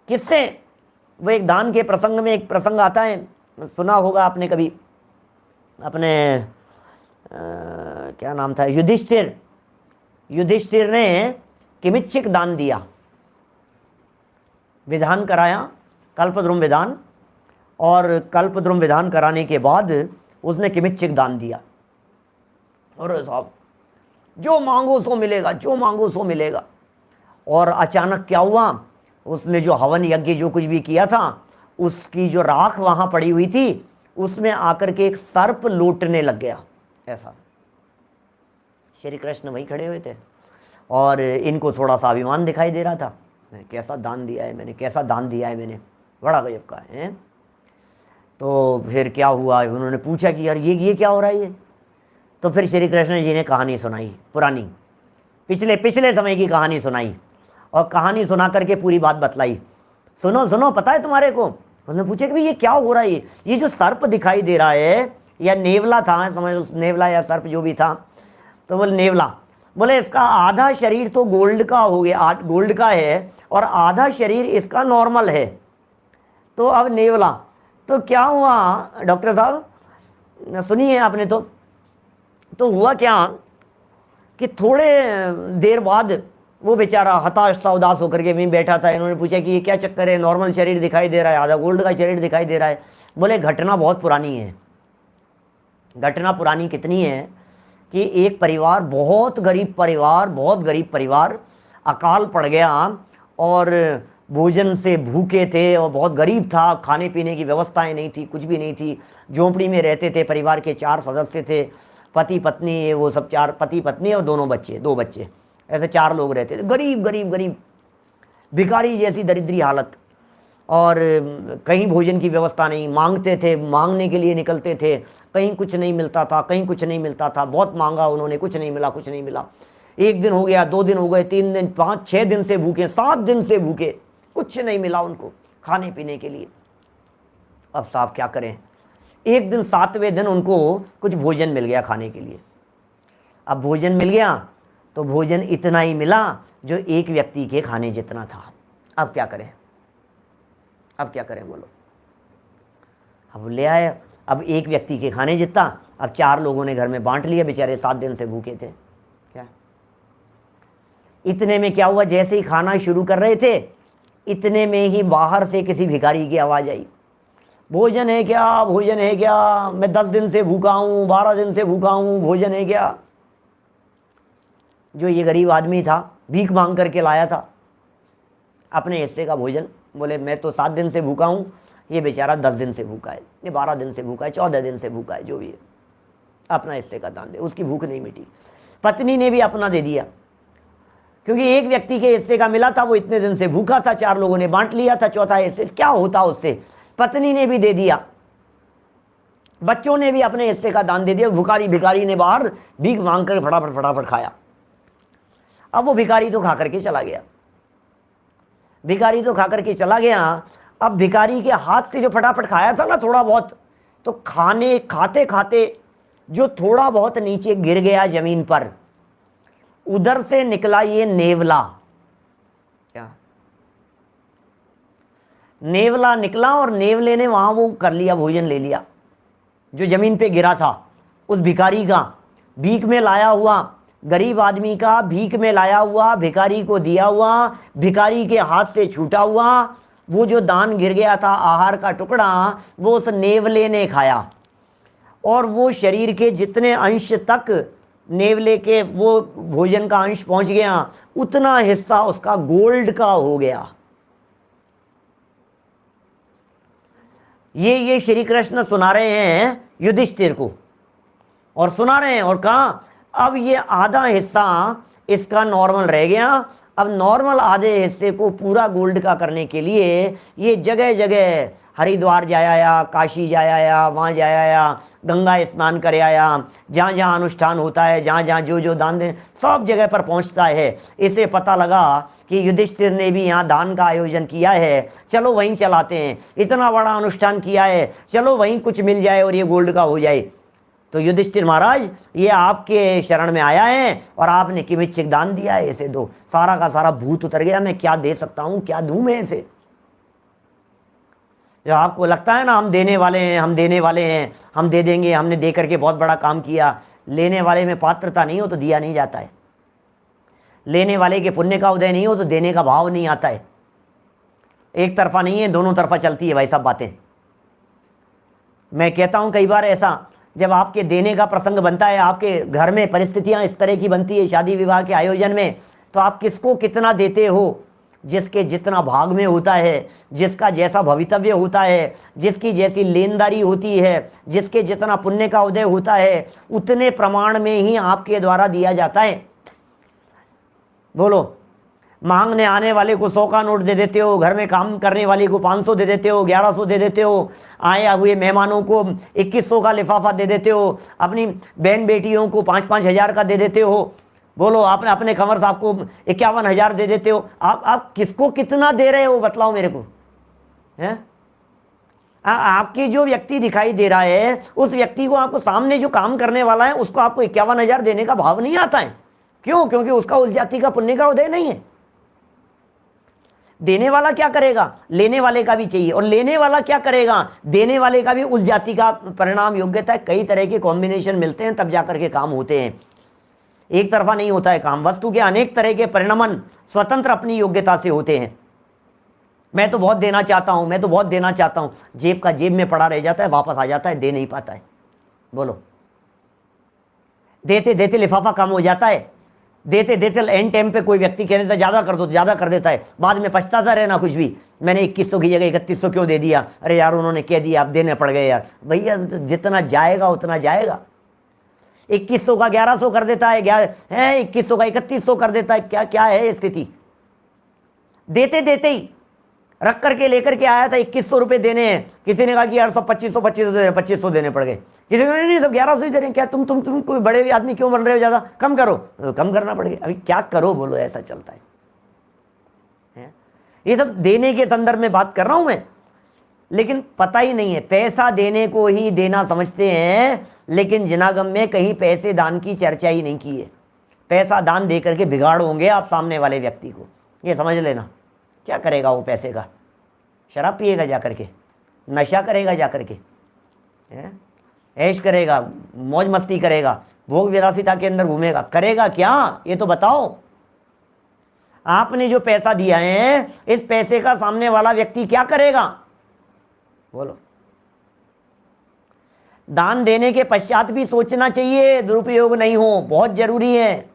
किससे? वो एक दान के प्रसंग में एक प्रसंग आता है, सुना होगा आपने कभी, अपने क्या नाम था, युधिष्ठिर ने किमिच्छिक दान दिया, विधान कराया, कल्पद्रुम विधान, और कल्पद्रुम विधान कराने के बाद उसने किमिच्छिक दान दिया। और साहब जो मांगो सो मिलेगा, जो मांगो सो मिलेगा। और अचानक क्या हुआ, उसने जो हवन यज्ञ जो कुछ भी किया था, उसकी जो राख वहाँ पड़ी हुई थी, उसमें आकर के एक सर्प लौटने लग गया। ऐसा श्री कृष्ण वहीं खड़े हुए थे और इनको थोड़ा सा अभिमान दिखाई दे रहा था, कैसा दान दिया है मैंने, कैसा दान दिया है मैंने, बड़ा गजब का है। तो फिर क्या हुआ, उन्होंने पूछा कि यार ये क्या हो रहा है ये। तो फिर श्री कृष्ण जी ने कहानी सुनाई, पुरानी पिछले समय की कहानी सुनाई, और कहानी सुना करके पूरी बात बतलाई। सुनो सुनो, पता है तुम्हारे को? उसने पूछा कि भाई ये क्या हो रहा है, ये जो सर्प दिखाई दे रहा है, या नेवला था, समझ, नेवला या सर्प जो भी था, तो बोले नेवला, बोले इसका आधा शरीर तो गोल्ड का हो गया, गोल्ड का है, और आधा शरीर इसका नॉर्मल है, तो अब नेवला। तो क्या हुआ डॉक्टर साहब, सुनिए आपने, तो हुआ क्या कि थोड़े देर बाद वो बेचारा हताश सा, उदास होकर के वहीं बैठा था। इन्होंने पूछा कि ये क्या चक्कर है, नॉर्मल शरीर दिखाई दे रहा है, आधा गोल्ड का शरीर दिखाई दे रहा है। बोले घटना बहुत पुरानी है। घटना पुरानी कितनी है कि एक परिवार, बहुत गरीब परिवार, अकाल पड़ गया और भोजन से भूखे थे, और बहुत गरीब था, खाने पीने की व्यवस्थाएं नहीं थी, कुछ भी नहीं थी, झोंपड़ी में रहते थे। परिवार के 4 सदस्य थे, पति पत्नी, वो सब 4 पति पत्नी और 2 बच्चे, ऐसे 4 लोग रहते थे। गरीब भिखारी जैसी दरिद्री हालत, और कहीं भोजन की व्यवस्था नहीं, मांगते थे, मांगने के लिए निकलते थे, कहीं कुछ नहीं मिलता था, बहुत मांगा उन्होंने, कुछ नहीं मिला। 1 दिन हो गया, 2 दिन हो गए, 3 दिन, 5, 6 दिन से भूखे, 7 दिन से भूखे, कुछ नहीं मिला उनको खाने पीने के लिए। अब साहब क्या करें, एक दिन 7वें दिन उनको कुछ भोजन मिल गया खाने के लिए। अब भोजन मिल गया तो भोजन इतना ही मिला जो एक व्यक्ति के खाने जितना था। अब क्या करें बोलो। अब ले आए, अब एक व्यक्ति के खाने जितना, अब 4 लोगों ने घर में बांट लिया, बेचारे 7 दिन से भूखे थे। क्या इतने में क्या हुआ, जैसे ही खाना शुरू कर रहे थे, इतने में ही बाहर से किसी भिखारी की आवाज़ आई, भोजन है क्या, मैं 10 दिन से भूखा हूँ, 12 दिन से भूखा हूँ, भोजन है क्या। जो ये गरीब आदमी था, भीख मांग करके लाया था अपने हिस्से का भोजन। बोले मैं तो 7 दिन से भूखा हूँ, ये बेचारा 10 दिन से भूखा है, ये 12 दिन से भूखा है, 14 दिन से भूखा है, जो भी है अपना हिस्से का दान दे। उसकी भूख नहीं मिटी। पत्नी ने भी अपना दे दिया, क्योंकि एक व्यक्ति के हिस्से का मिला था, वो इतने दिन से भूखा था, 4 लोगों ने बांट लिया था, चौथा हिस्से क्या होता उससे, पत्नी ने भी दे दिया। बच्चों ने भी अपने हिस्से का दान दे दिया। भिखारी ने बाहर भीख मांग कर फटाफट खाया। अब वो भिखारी तो खा करके चला गया। अब भिखारी के हाथ से जो फटाफट खाया था ना थोड़ा बहुत, तो खाते जो थोड़ा बहुत नीचे गिर गया जमीन पर, उधर से निकला ये नेवला। क्या नेवला निकला, और नेवले ने वहां वो कर लिया, भोजन ले लिया जो जमीन पे गिरा था। उस भिखारी का भीख में लाया हुआ, गरीब आदमी का भीख में लाया हुआ, भिखारी को दिया हुआ, भिखारी के हाथ से छूटा हुआ वो जो दान गिर गया था, आहार का टुकड़ा, वो उस नेवले ने खाया। और वो शरीर के जितने अंश तक नेवले के वो भोजन का अंश पहुंच गया, उतना हिस्सा उसका गोल्ड का हो गया। ये श्री कृष्ण सुना रहे हैं युधिष्ठिर को, और सुना रहे हैं, और कहा अब ये आधा हिस्सा इसका नॉर्मल रह गया। अब नॉर्मल आधे हिस्से को पूरा गोल्ड का करने के लिए ये जगह जगह हरिद्वार जाया आया, काशी जाया आया, वहाँ जाया आया, गंगा स्नान कर आया, जहाँ जहाँ अनुष्ठान होता है, जहाँ जहाँ जो दान दें, सब जगह पर पहुँचता है। इसे पता लगा कि युधिष्ठिर ने भी यहाँ दान का आयोजन किया है, चलो वहीं चलाते हैं, इतना बड़ा अनुष्ठान किया है, चलो वहीं कुछ मिल जाए और ये गोल्ड का हो जाए। तो युधिष्ठिर महाराज, ये आपके शरण में आया है और आपने किमिच्छिक दान दिया है, इसे दो। सारा का सारा भूत उतर गया, मैं क्या दे सकता हूँ, क्या दूँ मैं इसे। जो आपको लगता है ना हम देने वाले हैं, हम देने वाले हैं, हम दे देंगे, हमने दे करके बहुत बड़ा काम किया, लेने वाले में पात्रता नहीं हो तो दिया नहीं जाता है। लेने वाले के पुण्य का उदय नहीं हो तो देने का भाव नहीं आता है। एक तरफा नहीं है, दोनों तरफा चलती है भाई सब बातें। मैं कहता हूं कई बार ऐसा, जब आपके देने का प्रसंग बनता है, आपके घर में परिस्थितियां इस तरह की बनती है शादी विवाह के आयोजन में, तो आप किसको कितना देते हो? जिसके जितना भाग में होता है, जिसका जैसा भवितव्य होता है, जिसकी जैसी लेनदारी होती है, जिसके जितना पुण्य का उदय होता है, उतने प्रमाण में ही आपके द्वारा दिया जाता है। बोलो, मांगने आने वाले को 100 का नोट दे देते हो, घर में काम करने वाले को 500 दे देते हो, 1100 दे देते हो, आए हुए मेहमानों को 2100 का लिफाफा दे देते हो, अपनी बहन बेटियों को 5-5 हज़ार का दे देते हो। बोलो, आपने अपने कंवर साहब को 51,000 दे देते हो। आप किसको कितना दे रहे हो बतलाओ मेरे को, हैं? आपकी जो व्यक्ति दिखाई दे रहा है, उस व्यक्ति को, आपको सामने जो काम करने वाला है, उसको आपको 51,000 देने का भाव नहीं आता है। क्यों? क्योंकि उसका उस जाति का पुण्य का उदय नहीं है। देने वाला क्या करेगा? लेने वाले का भी चाहिए, और लेने वाला क्या करेगा? देने वाले का भी उस जाति का परिणाम योग्यता। कई तरह के कॉम्बिनेशन मिलते हैं तब जाकर के काम होते हैं, एक तरफा नहीं होता है काम। वस्तु के अनेक तरह के परिणमन स्वतंत्र अपनी योग्यता से होते हैं। मैं तो बहुत देना चाहता हूं, मैं तो बहुत देना चाहता हूं, जेब का जेब में पड़ा रह जाता है, वापस आ जाता है, दे नहीं पाता है। बोलो, देते देते लिफाफा कम हो जाता है, देते देते एंड टाइम पे कोई व्यक्ति कह देता है ज़्यादा कर दो, ज़्यादा कर देता है, बाद में पछताता रहना कुछ भी, मैंने 2100 की जगह 3100 क्यों दे दिया, अरे यार उन्होंने कह दिया, आप देने पड़ गए यार। भैया जितना जाएगा उतना जाएगा। 2100 का 1100 कर देता है, 2100 का 3100 कर देता है। क्या क्या है स्थिति? देते देते ही रख करके लेकर के आया था, 2100 रुपये देने हैं, किसी ने कहा कि यार सब 2500 देने पड़ गए, किसी ने नहीं सब 1100 ही दे रहे हैं। क्या तुम कोई बड़े आदमी क्यों बन रहे हो, ज़्यादा कम करो, तो कम करना पड़ेगा। अभी क्या करो बोलो, ऐसा चलता है। ये सब देने के संदर्भ में बात कर रहा हूं मैं, लेकिन पता ही नहीं है, पैसा देने को ही देना समझते हैं, लेकिन जनागम में कहीं पैसे दान की चर्चा ही नहीं की है। पैसा दान दे करके बिगाड़ोगे आप सामने वाले व्यक्ति को, ये समझ लेना। क्या करेगा वो पैसे का? शराब पिएगा जा करके, नशा करेगा जा करके, ऐश करेगा, मौज मस्ती करेगा, भोग विलासिता के अंदर घूमेगा, करेगा क्या ये तो बताओ। आपने जो पैसा दिया है, इस पैसे का सामने वाला व्यक्ति क्या करेगा? बोलो। दान देने के पश्चात भी सोचना चाहिए दुरुपयोग नहीं हो, बहुत जरूरी है।